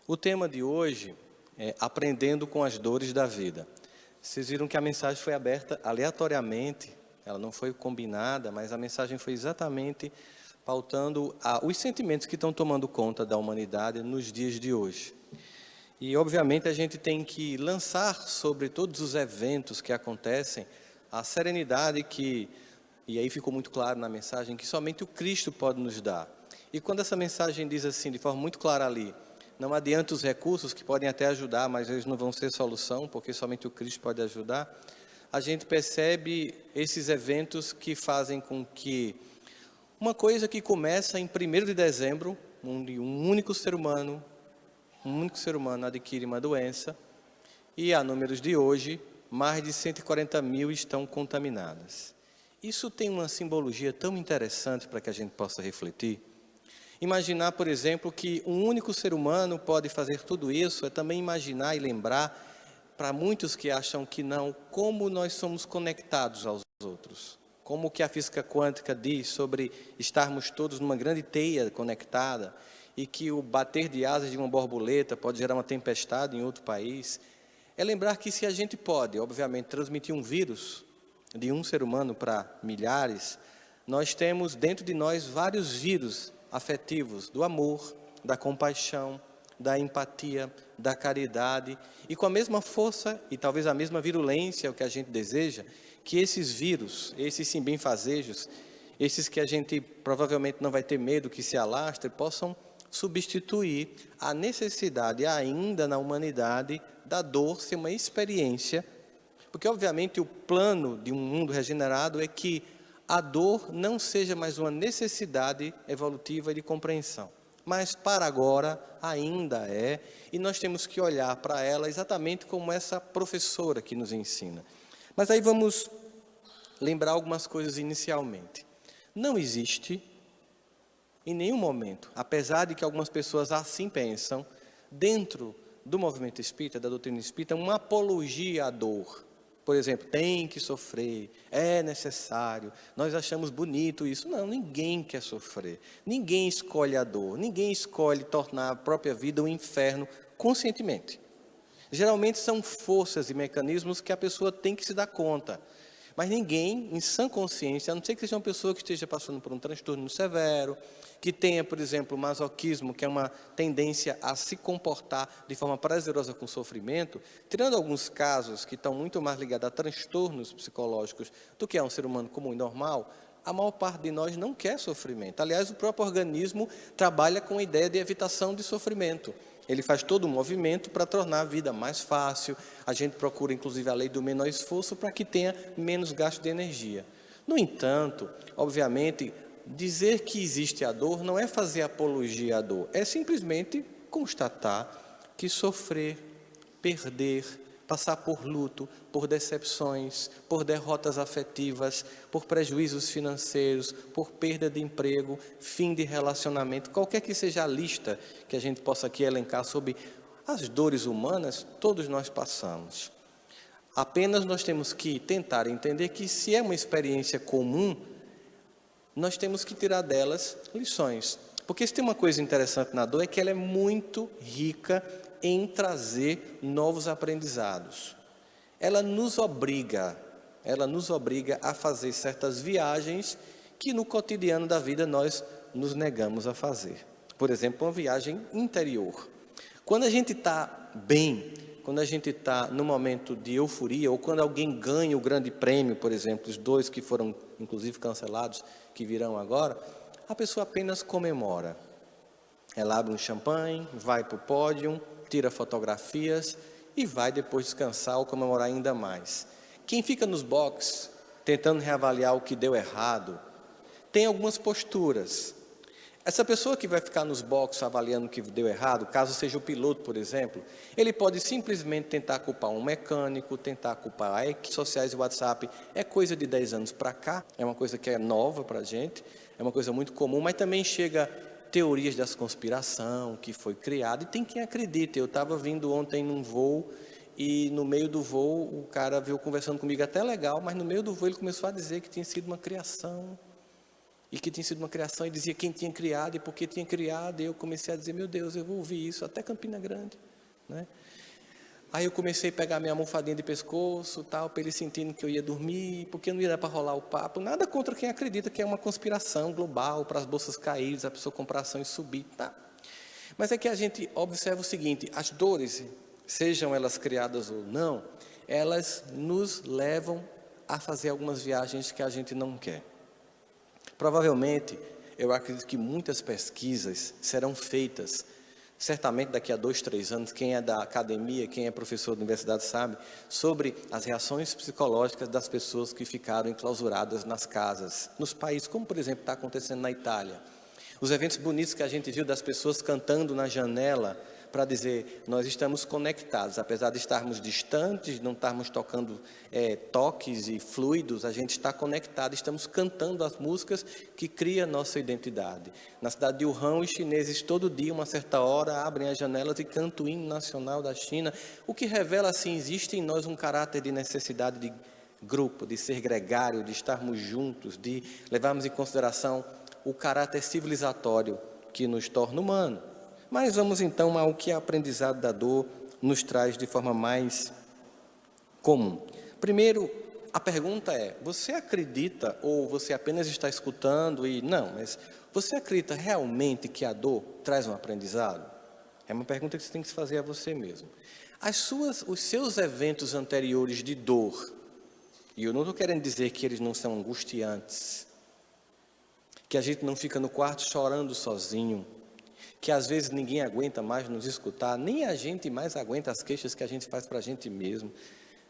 O tema de hoje é Aprendendo com as Dores da Vida. Vocês viram que a mensagem foi aberta aleatoriamente, ela não foi combinada, mas a mensagem foi exatamente pautando os sentimentos que estão tomando conta da humanidade nos dias de hoje. E, obviamente, a gente tem que lançar sobre todos os eventos que acontecem a serenidade que, e aí ficou muito claro na mensagem, que somente o Cristo pode nos dar. E quando essa mensagem diz assim, de forma muito clara ali, não adianta os recursos que podem até ajudar, mas eles não vão ser solução, porque somente o Cristo pode ajudar, a gente percebe esses eventos que fazem com que uma coisa que começa em 1º de dezembro, onde um único ser humano adquire uma doença, e a números de hoje, mais de 140 mil estão contaminadas. Isso tem uma simbologia tão interessante para que a gente possa refletir. Imaginar, por exemplo, que um único ser humano pode fazer tudo isso, é também imaginar e lembrar, para muitos que acham que não, como nós somos conectados aos outros. Como que a física quântica diz sobre estarmos todos numa grande teia conectada, e que o bater de asas de uma borboleta pode gerar uma tempestade em outro país. É lembrar que se a gente pode, obviamente, transmitir um vírus de um ser humano para milhares, nós temos dentro de nós vários vírus afetivos, do amor, da compaixão, da empatia, da caridade, e com a mesma força e talvez a mesma virulência, o que a gente deseja, que esses vírus, esses sim benfazejos, esses que a gente provavelmente não vai ter medo que se alastre, possam substituir a necessidade ainda na humanidade da dor ser uma experiência, porque obviamente o plano de um mundo regenerado é que a dor não seja mais uma necessidade evolutiva de compreensão, mas para agora ainda é, e nós temos que olhar para ela exatamente como essa professora que nos ensina. Mas aí vamos lembrar algumas coisas inicialmente. Não existe, em nenhum momento, apesar de que algumas pessoas assim pensam, dentro do movimento espírita, da doutrina espírita, uma apologia à dor. Por exemplo, tem que sofrer, é necessário, nós achamos bonito isso. Não, ninguém quer sofrer, ninguém escolhe a dor, ninguém escolhe tornar a própria vida um inferno conscientemente. Geralmente são forças e mecanismos que a pessoa tem que se dar conta. Mas ninguém, em sã consciência, a não ser que seja uma pessoa que esteja passando por um transtorno severo, que tenha, por exemplo, masoquismo, que é uma tendência a se comportar de forma prazerosa com sofrimento, tirando alguns casos que estão muito mais ligados a transtornos psicológicos do que a um ser humano comum e normal, a maior parte de nós não quer sofrimento. Aliás, o próprio organismo trabalha com a ideia de evitação de sofrimento. Ele faz todo um movimento para tornar a vida mais fácil. A gente procura, inclusive, a lei do menor esforço para que tenha menos gasto de energia. No entanto, obviamente, dizer que existe a dor não é fazer apologia à dor. É simplesmente constatar que sofrer, perder, passar por luto, por decepções, por derrotas afetivas, por prejuízos financeiros, por perda de emprego, fim de relacionamento, qualquer que seja a lista que a gente possa aqui elencar sobre as dores humanas, todos nós passamos. Apenas nós temos que tentar entender que se é uma experiência comum, nós temos que tirar delas lições. Porque se tem uma coisa interessante na dor é que ela é muito rica em trazer novos aprendizados. Ela nos obriga a fazer certas viagens que no cotidiano da vida nós nos negamos a fazer. Por exemplo, uma viagem interior. Quando a gente está bem, quando a gente está num momento de euforia, ou quando alguém ganha o grande prêmio, por exemplo, os 2 que foram inclusive cancelados, que virão agora, a pessoa apenas comemora. Ela abre um champanhe, vai para o pódio, tira fotografias e vai depois descansar ou comemorar ainda mais. Quem fica nos boxes, tentando reavaliar o que deu errado, tem algumas posturas. Essa pessoa que vai ficar nos boxes avaliando o que deu errado, caso seja o piloto, por exemplo, ele pode simplesmente tentar culpar um mecânico, tentar culpar as redes sociais e WhatsApp. É coisa de 10 anos para cá, é uma coisa que é nova para a gente, é uma coisa muito comum, mas também chega teorias da conspiração que foi criada, e tem quem acredita. Eu estava vindo ontem num voo, e no meio do voo o cara veio conversando comigo até legal, mas no meio do voo ele começou a dizer que tinha sido uma criação, e que tinha sido uma criação, e dizia quem tinha criado e por que tinha criado, e eu comecei a dizer, meu Deus, eu vou ouvir isso até Campina Grande, né? Aí eu comecei a pegar minha almofadinha de pescoço, tal, para ele sentindo que eu ia dormir, porque não ia dar para rolar o papo, nada contra quem acredita que é uma conspiração global, para as bolsas caírem, a pessoa comprar ação e subir, tá? Mas é que a gente observa o seguinte, as dores, sejam elas criadas ou não, elas nos levam a fazer algumas viagens que a gente não quer. Provavelmente, eu acredito que muitas pesquisas serão feitas, certamente daqui a 2, 3 anos, quem é da academia, quem é professor da universidade sabe, sobre as reações psicológicas das pessoas que ficaram enclausuradas nas casas, nos países, como por exemplo está acontecendo na Itália. Os eventos bonitos que a gente viu das pessoas cantando na janela para dizer, nós estamos conectados, apesar de estarmos distantes, não estarmos tocando toques e fluidos, a gente está conectado, estamos cantando as músicas que criam nossa identidade. Na cidade de Wuhan, os chineses todo dia, uma certa hora, abrem as janelas e cantam o hino nacional da China, o que revela assim, existe em nós um caráter de necessidade de grupo, de ser gregário, de estarmos juntos, de levarmos em consideração o caráter civilizatório que nos torna humano. Mas vamos então ao que a aprendizado da dor nos traz de forma mais comum. Primeiro, a pergunta é, você acredita ou você apenas está escutando e não, mas você acredita realmente que a dor traz um aprendizado? É uma pergunta que você tem que se fazer a você mesmo. Os seus eventos anteriores de dor, e eu não estou querendo dizer que eles não são angustiantes, que a gente não fica no quarto chorando sozinho, que às vezes ninguém aguenta mais nos escutar, nem a gente mais aguenta as queixas que a gente faz para a gente mesmo.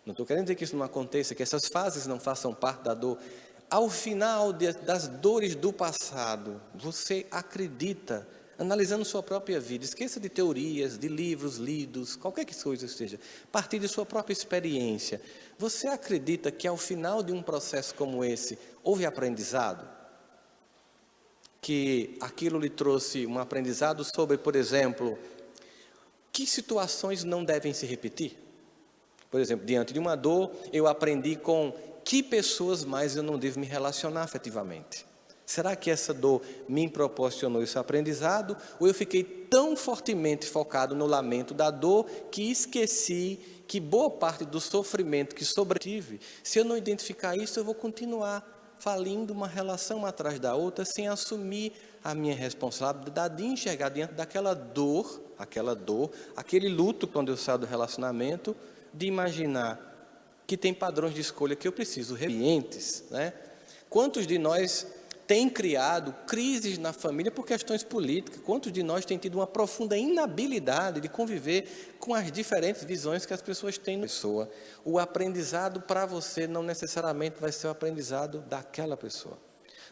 Não estou querendo dizer que isso não aconteça, que essas fases não façam parte da dor. Ao final das dores do passado, você acredita, analisando sua própria vida, esqueça de teorias, de livros lidos, qualquer que coisa seja, a partir de sua própria experiência, você acredita que ao final de um processo como esse, houve aprendizado? Que aquilo lhe trouxe um aprendizado sobre, por exemplo, que situações não devem se repetir? Por exemplo, diante de uma dor, eu aprendi com que pessoas mais eu não devo me relacionar afetivamente. Será que essa dor me proporcionou esse aprendizado? Ou eu fiquei tão fortemente focado no lamento da dor que esqueci que boa parte do sofrimento que sobretive, se eu não identificar isso, eu vou continuar falindo uma relação atrás da outra, sem assumir a minha responsabilidade de enxergar diante daquela dor, aquele luto quando eu saio do relacionamento, de imaginar que tem padrões de escolha que eu preciso reverentes, né? Quantos de nós têm criado crises na família por questões políticas? Quantos de nós têm tido uma profunda inabilidade de conviver com as diferentes visões que as pessoas têm na pessoa? O aprendizado para você não necessariamente vai ser o aprendizado daquela pessoa.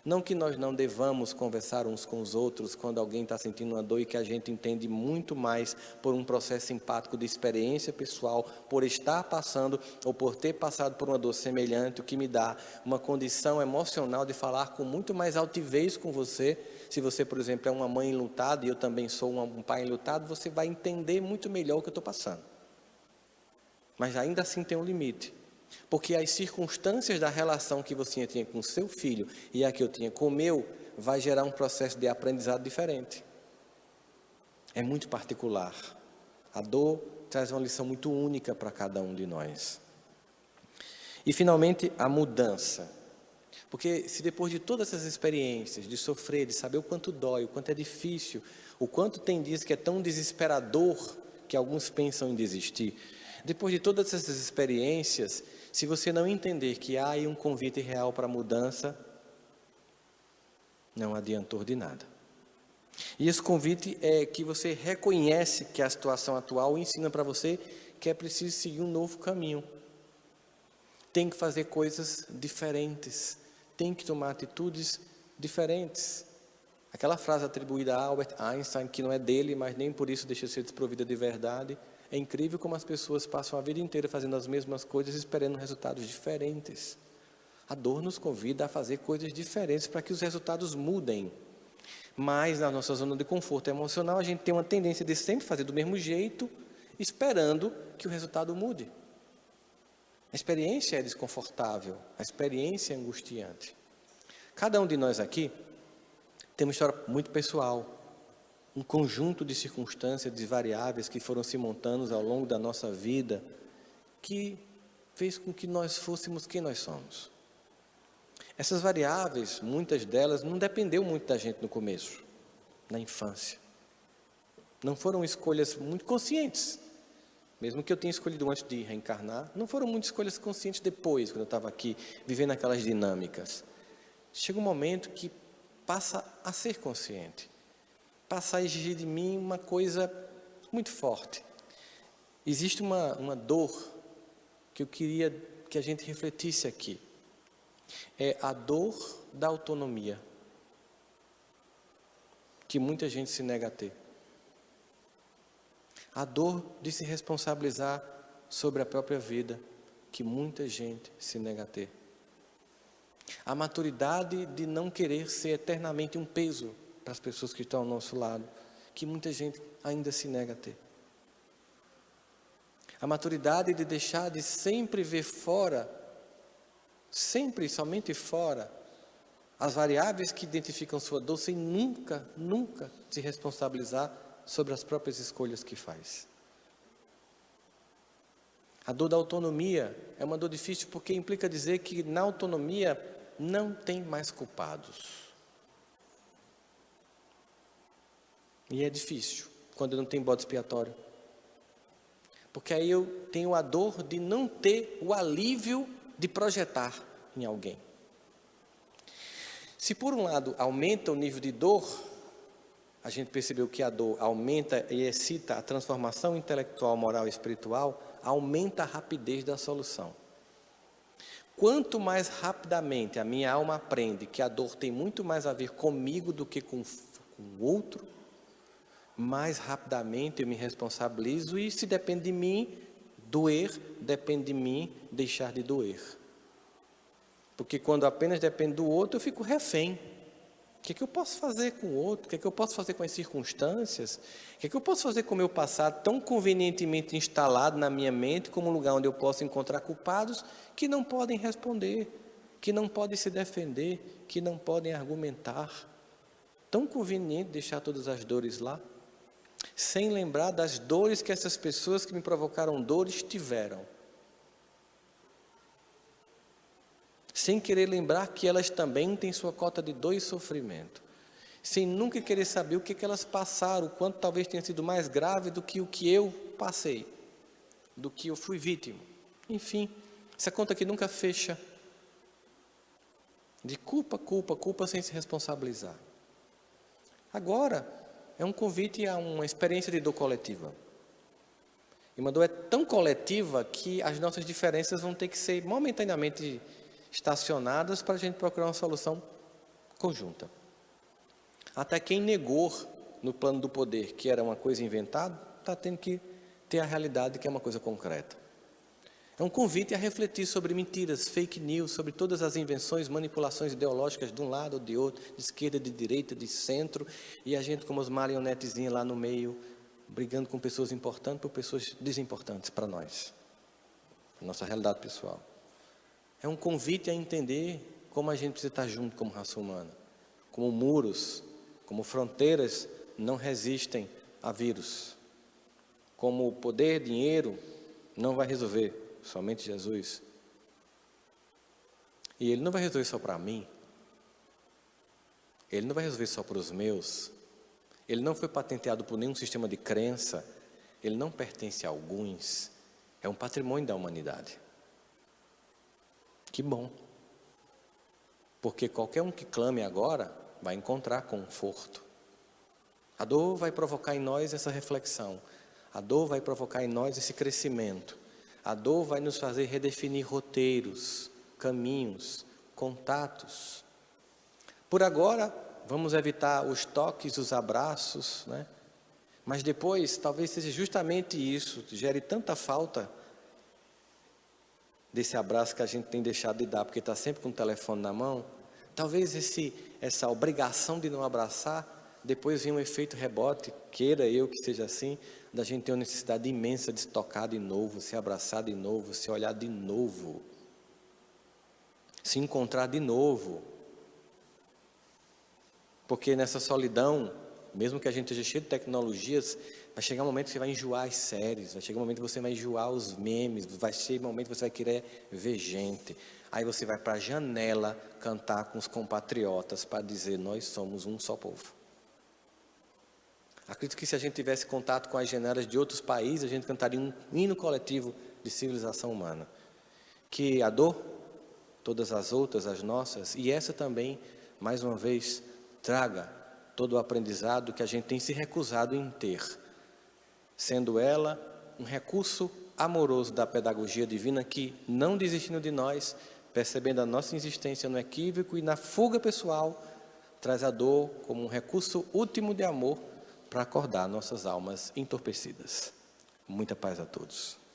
Não que nós não devamos conversar uns com os outros quando alguém está sentindo uma dor e que a gente entende muito mais por um processo empático de experiência pessoal, por estar passando ou por ter passado por uma dor semelhante, o que me dá uma condição emocional de falar com muito mais altivez com você. Se você, por exemplo, é uma mãe enlutada e eu também sou um pai enlutado, você vai entender muito melhor o que eu estou passando. Mas ainda assim tem um limite. Porque as circunstâncias da relação que você tinha com seu filho e a que eu tinha com o meu, vai gerar um processo de aprendizado diferente. É muito particular. A dor traz uma lição muito única para cada um de nós. E finalmente, a mudança. Porque se depois de todas essas experiências, de sofrer, de saber o quanto dói, o quanto é difícil, o quanto tem dias que é tão desesperador que alguns pensam em desistir, depois de todas essas experiências, se você não entender que há aí um convite real para a mudança, não adiantou de nada. E esse convite é que você reconhece que a situação atual ensina para você que é preciso seguir um novo caminho. Tem que fazer coisas diferentes, tem que tomar atitudes diferentes. Aquela frase atribuída a Albert Einstein, que não é dele, mas nem por isso deixa de ser desprovida de verdade. É incrível como as pessoas passam a vida inteira fazendo as mesmas coisas, esperando resultados diferentes. A dor nos convida a fazer coisas diferentes para que os resultados mudem. Mas na nossa zona de conforto emocional, a gente tem uma tendência de sempre fazer do mesmo jeito, esperando que o resultado mude. A experiência é desconfortável, a experiência é angustiante. Cada um de nós aqui Tem uma história muito pessoal, um conjunto de circunstâncias, de variáveis que foram se montando ao longo da nossa vida, que fez com que nós fôssemos quem nós somos. Essas variáveis, muitas delas, não dependeu muito da gente no começo, na infância. Não foram escolhas muito conscientes. Mesmo que eu tenha escolhido antes de reencarnar, não foram muitas escolhas conscientes depois, quando eu estava aqui, vivendo aquelas dinâmicas. Chega um momento que passa a ser consciente. Passa a exigir de mim uma coisa muito forte. Existe uma dor que eu queria que a gente refletisse aqui. É a dor da autonomia, que muita gente se nega a ter. A dor de se responsabilizar sobre a própria vida, que muita gente se nega a ter. A maturidade de não querer ser eternamente um peso para as pessoas que estão ao nosso lado, que muita gente ainda se nega a ter. A maturidade de deixar de sempre ver fora, sempre e somente fora, as variáveis que identificam sua dor, sem nunca se responsabilizar sobre as próprias escolhas que faz. A dor da autonomia é uma dor difícil porque implica dizer que na autonomia não tem mais culpados. E é difícil quando não tem bode expiatório. Porque aí eu tenho a dor de não ter o alívio de projetar em alguém. Se por um lado aumenta o nível de dor, a gente percebeu que a dor aumenta e excita a transformação intelectual, moral e espiritual, aumenta a rapidez da solução. Quanto mais rapidamente a minha alma aprende que a dor tem muito mais a ver comigo do que com o outro, mais rapidamente eu me responsabilizo e se depende de mim doer, depende de mim deixar de doer. Porque quando apenas depende do outro, eu fico refém. O que eu posso fazer com o outro? O que eu posso fazer com as circunstâncias? O que eu posso fazer com o meu passado tão convenientemente instalado na minha mente como um lugar onde eu posso encontrar culpados que não podem responder, que não podem se defender, que não podem argumentar? Tão conveniente deixar todas as dores lá, sem lembrar das dores que essas pessoas que me provocaram dores tiveram. Sem querer lembrar que elas também têm sua cota de dor e sofrimento. Sem nunca querer saber o que elas passaram, o quanto talvez tenha sido mais grave do que o que eu passei, do que eu fui vítima. Enfim, essa conta que nunca fecha. De culpa sem se responsabilizar. Agora, é um convite a uma experiência de dor coletiva. E uma dor é tão coletiva que as nossas diferenças vão ter que ser momentaneamente estacionadas para a gente procurar uma solução conjunta. Até quem negou no plano do poder que era uma coisa inventada, está tendo que ter a realidade que é uma coisa concreta. É um convite a refletir sobre mentiras, fake news, sobre todas as invenções, manipulações ideológicas de um lado ou de outro, de esquerda, de direita, de centro, e a gente como as marionetezinhas lá no meio, brigando com pessoas importantes por pessoas desimportantes para nós, a nossa realidade pessoal. É um convite a entender como a gente precisa estar junto como raça humana, como muros, como fronteiras não resistem a vírus, como poder, dinheiro não vai resolver, somente Jesus. E Ele não vai resolver só para mim, Ele não vai resolver só para os meus, Ele não foi patenteado por nenhum sistema de crença, Ele não pertence a alguns, é um patrimônio da humanidade. Que bom, porque qualquer um que clame agora vai encontrar conforto. A dor vai provocar em nós essa reflexão, a dor vai provocar em nós esse crescimento, a dor vai nos fazer redefinir roteiros, caminhos, contatos. Por agora, vamos evitar os toques, os abraços, né? Mas depois, talvez seja justamente isso, que gere tanta falta desse abraço que a gente tem deixado de dar, porque está sempre com o telefone na mão. Talvez essa obrigação de não abraçar, depois venha um efeito rebote, queira eu que seja assim, da gente ter uma necessidade imensa de se tocar de novo, se abraçar de novo, se olhar de novo, se encontrar de novo. Porque nessa solidão, mesmo que a gente esteja cheio de tecnologias, vai chegar um momento que você vai enjoar as séries, vai chegar um momento que você vai enjoar os memes, vai chegar um momento que você vai querer ver gente. Aí você vai para a janela cantar com os compatriotas para dizer: nós somos um só povo. Acredito que se a gente tivesse contato com as janelas de outros países, a gente cantaria um hino coletivo de civilização humana. Que a dor, todas as outras, as nossas, e essa também, mais uma vez, traga todo o aprendizado que a gente tem se recusado em ter, sendo ela um recurso amoroso da pedagogia divina que, não desistindo de nós, percebendo a nossa insistência no equívoco e na fuga pessoal, traz a dor como um recurso último de amor para acordar nossas almas entorpecidas. Muita paz a todos.